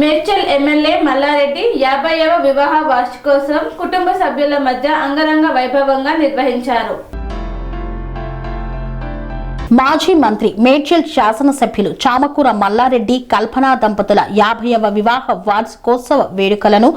Medchal MLA Mallareddy 50వ వివాహ వార్షికోత్సవం కుటుంబ సభ్యుల మధ్య అంగరంగ వైభవంగా నిర్వహించారు. మాజీ మంత్రి మేడ్చల్ శాసనసభ్యులు చామకూర మల్లారెడ్డి కల్పన దంపతుల 50వ వివాహ వార్షికోత్సవ వేడుకలను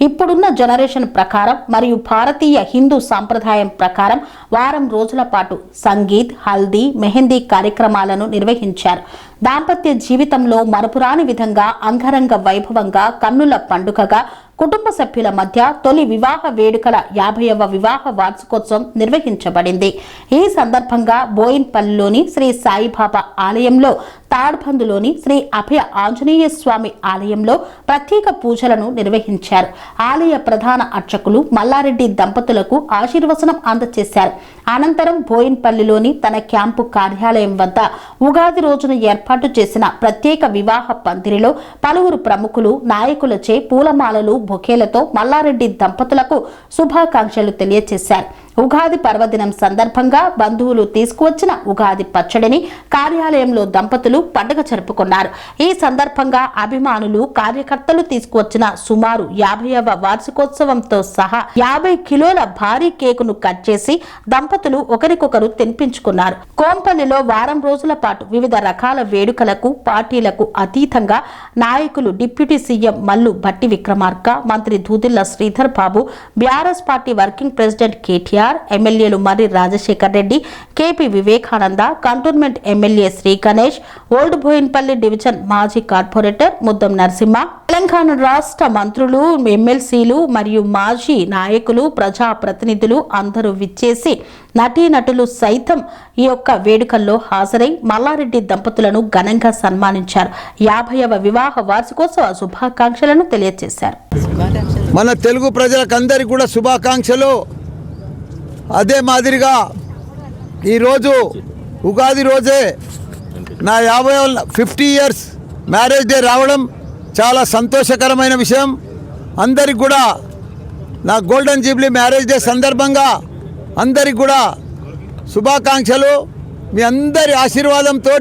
ఇప్పుడున్న జనరేషన్ ప్రకారం మరియు భారతీయ హిందూ సాంప్రదాయం ప్రకారం వారం రోజుల పాటు సంగీత్, హల్దీ, మెహందీ కార్యక్రమాలను నిర్వహించారు. దాంపత్య జీవితంలో మరపురాని విధంగా అంగరంగ వైభవంగా కన్నుల పండుగగా కుటుంబ సభ్యుల మధ్య తొలి వివాహ వేడుకల 50వ వివాహ వార్షికోత్సవం నిర్వహించబడింది. ఈ సందర్భంగా బోయిన్పల్లిలోని శ్రీ సాయిబాబా ఆలయంలో, తాడ్బందులోని శ్రీ అభయ ఆంజనేయ స్వామి ఆలయంలో ప్రత్యేక పూజలను నిర్వహించారు. ఆలయ ప్రధాన అర్చకులు మల్లారెడ్డి దంపతులకు ఆశీర్వచనం అందజేశారు. అనంతరం బోయిన్పల్లిలోని తన క్యాంపు కార్యాలయం వద్ద ఉగాది రోజున ఏర్పాటు చేసిన ప్రత్యేక వివాహ పందిరిలో పలువురు ప్రముఖులు, నాయకులచే పూలమాలలు, బొకేలతో మల్లారెడ్డి దంపతులకు శుభాకాంక్షలు తెలియజేశారు. ఉగాది పర్వదినం సందర్భంగా బంధువులు తీసుకువచ్చిన ఉగాది పచ్చడిని కార్యాలయంలో దంపతులు పండుగ జరుపుకున్నారు. ఈ సందర్భంగా అభిమానులు, కార్యకర్తలు తీసుకువచ్చిన సుమారు 50వ వార్షికోత్సవంతో సహా 50 కిలోల భారీ కేకును కట్ చేసి దంపతులు ఒకరికొకరు తినిపించుకున్నారు. కోంపల్లిలో వారం రోజుల పాటు వివిధ రకాల వేడుకలకు, పార్టీలకు అతీతంగా నాయకులు డిప్యూటీ సీఎం మల్లు భట్టి విక్రమార్క, మంత్రి Duddilla Sridhar Babu, BRS party working president KTR, ఎమ్మెల్యేలు Marri Rajasekhar Reddy, KP Vivekananda, cantonment MLA Sri Ganesh, old Boinpally division మాజీ కార్పొరేటర్ ముద్దం నరసింహ, తెలంగాణ రాష్ట్ర మంత్రులు, ఎమ్మెల్సీలు మరియు మాజీ నాయకులు, ప్రజాప్రతినిధులు అందరూ విచ్చేసి నటీనటులు సైతం ఈ యొక్క వేడుకల్లో హాజరై మల్లారెడ్డి దంపతులను ఘనంగా సన్మానించారు. 50వ వివాహ వార్షికోత్సవ శుభాకాంక్షలను తెలియజేశారు. మన తెలుగు ప్రజలకందరికీ కూడా శుభాకాంక్షలు. అదే మాదిరిగా ఈరోజు ఉగాది రోజే నా 50 ఇయర్స్ మ్యారేజ్ డే రావడం చాలా సంతోషకరమైన విషయం. అందరికి కూడా నా గోల్డెన్ జూబ్లీ మ్యారేజ్ డే సందర్భంగా అందరికి కూడా శుభాకాంక్షలు. మీ అందరి ఆశీర్వాదంతో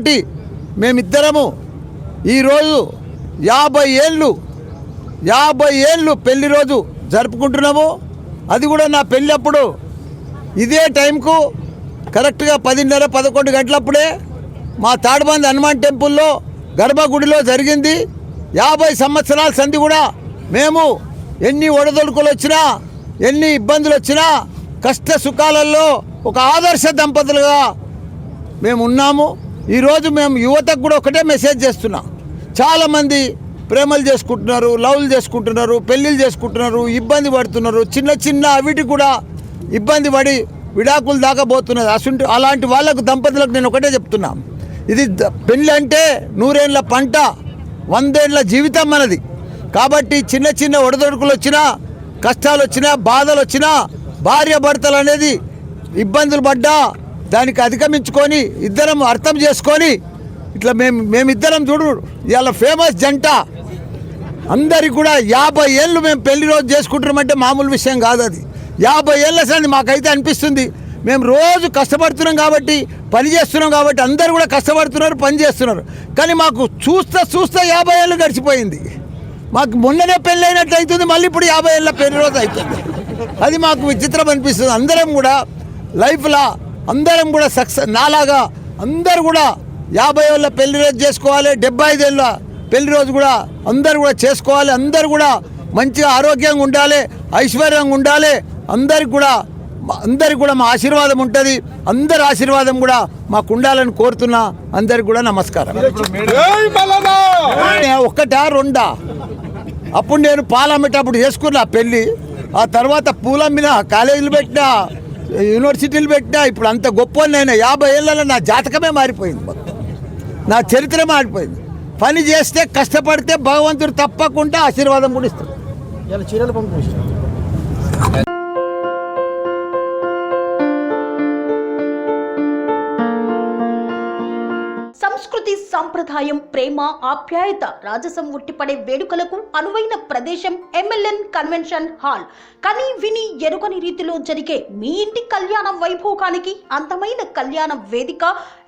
మేమిద్దరము ఈరోజు 50 ఏళ్ళు పెళ్లి రోజు జరుపుకుంటున్నాము. అది కూడా నా పెళ్ళి అప్పుడు ఇదే టైంకు కరెక్ట్గా 10:30-11 గంటలప్పుడే మా తాడ్బంద్ హనుమాన్ టెంపుల్లో గర్భగుడిలో జరిగింది. 50 సంవత్సరాల సంధి కూడా మేము ఎన్ని ఒడదొడుకులు వచ్చినా, ఎన్ని ఇబ్బందులు వచ్చినా, కష్ట సుఖాలలో ఒక ఆదర్శ దంపతులుగా మేము ఉన్నాము. ఈరోజు మేము యువతకు కూడా ఒకటే మెసేజ్ చేస్తున్నాం. చాలామంది ప్రేమలు చేసుకుంటున్నారు, లవ్లు చేసుకుంటున్నారు, పెళ్ళిళ్ళు చేసుకుంటున్నారు, ఇబ్బంది పడుతున్నారు. చిన్న చిన్న అవిటి కూడా ఇబ్బంది పడి విడాకులు దాకా పోతున్నది. అలాంటి వాళ్ళకు దంపతులకు నేను ఒకటే చెప్తున్నా, ఇది పెళ్ళి అంటే 100 ఏళ్ళ పంట, 100 ఏళ్ళ జీవితం మనది. కాబట్టి చిన్న చిన్న ఒడదొడుకులు వచ్చినా, కష్టాలు వచ్చినా, బాధలు వచ్చినా, భార్య భర్తలు అనేది ఇబ్బందులు పడ్డా దానికి అధిగమించుకొని ఇద్దరం అర్థం చేసుకొని ఇట్లా మేమిద్దరం చూడు ఇవాళ ఫేమస్ జంట. అందరికి కూడా 50 ఏళ్ళు మేము పెళ్లి రోజు చేసుకుంటున్నామంటే మామూలు విషయం కాదు. అది 50 ఏళ్ళ సంది మాకైతే అనిపిస్తుంది. మేము రోజు కష్టపడుతున్నాం కాబట్టి, పని చేస్తున్నాం కాబట్టి, అందరు కూడా కష్టపడుతున్నారు, పని చేస్తున్నారు. కానీ మాకు చూస్తా 50 ఏళ్ళు గడిచిపోయింది. మాకు మొన్ననే పెళ్ళి అయినట్టు అవుతుంది, మళ్ళీ ఇప్పుడు 50 ఏళ్ళ పెళ్లి రోజు అవుతుంది. అది మాకు విచిత్రం అనిపిస్తుంది. అందరం కూడా లైఫ్లో అందరం కూడా సక్సెస్ నాలాగా అందరు కూడా 50 ఏళ్ళ పెళ్లి రోజు చేసుకోవాలి, 75 ఏళ్ళ పెళ్లి రోజు కూడా అందరు కూడా చేసుకోవాలి. అందరు కూడా మంచిగా ఆరోగ్యంగా ఉండాలి, ఐశ్వర్యంగా ఉండాలి. అందరికి కూడా మా ఆశీర్వాదం ఉంటుంది. అందరి ఆశీర్వాదం కూడా మాకు ఉండాలని కోరుతున్నా. అందరికి కూడా నమస్కారం. ఒక్కటా రెండా? అప్పుడు నేను పాలమ్మేటప్పుడు చేసుకున్నా పెళ్ళి. ఆ తర్వాత పూలమ్మిన, కాలేజీలు పెట్టినా, యూనివర్సిటీలు పెట్టినా. ఇప్పుడు అంత గొప్ప నేను 50 ఏళ్ళలో నా జాతకమే మారిపోయింది, మొత్తం నా చరిత్ర మారిపోయింది. పని చేస్తే, కష్టపడితే భగవంతుడు తప్పకుండా ఆశీర్వాదం కూడా ఇస్తాడు. సంస్కృతి సంప్రదాయం ప్రేమ ఆప్యాయత రాజసం ఉట్టిపడే వేడుకలకు అనువైన ప్రదేశం ఎంఎల్ఎన్ కన్వెన్షన్ హాల్. కని విని ఎరుగని రీతిలో జరిగే మీ ఇంటి కళ్యాణ వైభోగానికి అందమైన కళ్యాణ వేదిక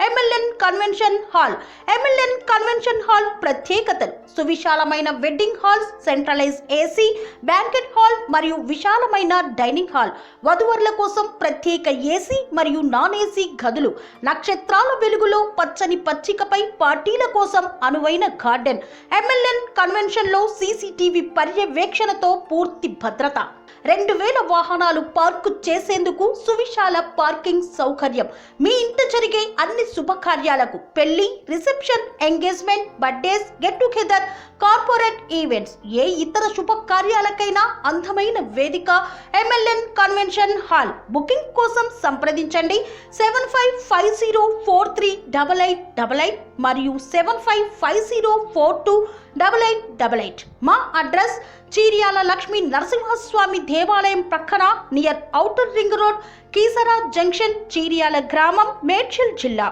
MLN convention hall. MLN convention hall ప్రత్యేకతలు: సువిశాలమైన wedding halls, centralised AC banquet hall మరియు విశాలమైన డైనింగ్ హాల్, వధువరుల కోసం ప్రత్యేక ఏసీ మరియు నాన్ ఏసీ గదులు, నక్షత్రాల వెలుగులో పచ్చని పచ్చికపై పార్టీల కోసం అనువైన గార్డెన్. ఎంఎల్ఎన్ కన్వెన్షన్ లో సీసీటీవీ పర్యవేక్షణతో పూర్తి భద్రత, 2000 వాహనాలు పార్కు చేసేందుకు సువిశాల పార్కింగ్ సౌకర్యం. మీ ఇంట జరిగే అన్ని శుభకార్యాలకు, పెళ్లి, reception, engagement, birthdays, get together, corporate events, ఏ ఇతర శుభకార్యాలకైనా అందమైన వేదిక ఎంఎల్ఎన్ కన్వెన్షన్ హాల్. బుకింగ్ కోసం సంప్రదించండి 7550438888 మరియు 7550428888. మా అడ్రస్ చీర్యాల లక్ష్మీ నరసింహస్వామి దేవాలయం ప్రక్కన, near outer ring road, Keesara junction, Cheeryal గ్రామం, మేడ్చల్ జిల్లా.